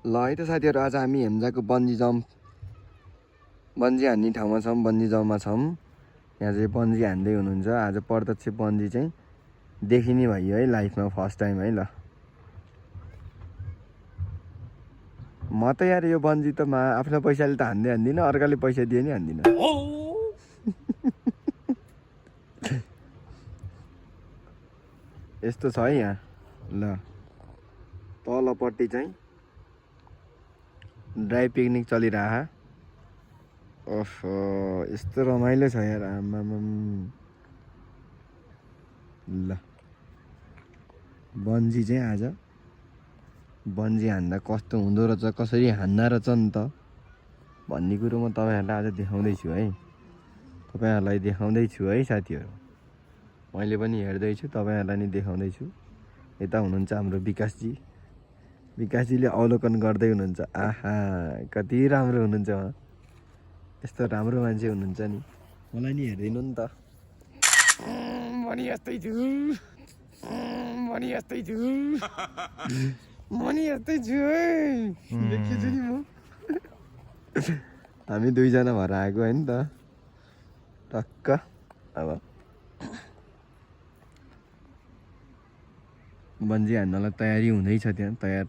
ल है त साथीहरू, आज हामी हेम्जाको बन्जी हान्ने ठाउँमा छौँ, बन्जी जम्पमा छौँ। यहाँ चाहिँ बन्जी हान्दै हुनुहुन्छ। आज प्रत्यक्ष बन्जी चाहिँ देखिने भयो है लाइफमा, फर्स्ट टाइम है। ल म त यार यो बन्जी त आफ्नो पैसाले त हान्दिनँ, अर्काले पैसा दिए नि हान्दिनँ। यस्तो छ है यहाँ। ल तलपट्टि चाहिँ ड्राई पिकनिक चलिरह। ओहो यस्तो रमाइलो छ यार, आमामाम। ल बन्जी चाहिँ आज बन्जी हान्दा कस्तो हुँदो रहेछ, कसरी हान्दा रहेछ नि त भन्ने कुरो म तपाईँहरूलाई आज देखाउँदैछु है। तपाईँहरूलाई देखाउँदैछु है साथीहरू। मैले पनि हेर्दैछु, तपाईँहरूलाई नि देखाउँदैछु। यता हुनुहुन्छ हाम्रो विकासजी। विकासजीले अवलोकन गर्दै हुनुहुन्छ। आहा कति राम्रो हुनुहुन्छ उहाँ। यस्तो राम्रो मान्छे हुनुहुन्छ नि, मलाई नि हेरिदिनु नि त। मनी यस्तै छु, मनी यस्तै छु, मनी यस्तै छु है। देखिछु नि म। हामी दुईजना भएर आएको होइन त टक्क। अब बन्जी हान्नलाई तयारी हुँदैछ त्यहाँ, तयार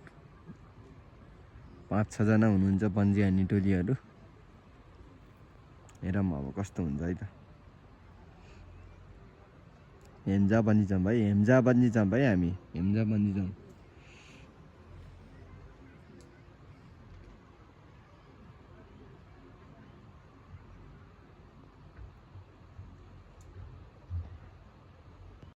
5-6 जना हुनुहुन्छ बन्जी हान्ने टोलीहरू। हेरौँ अब कस्तो हुन्छ है त। हेम्जा बन्जी जम्प है, हेम्जा बन्जी जम्प है हामी, हेम्जा बन्जी जम्प।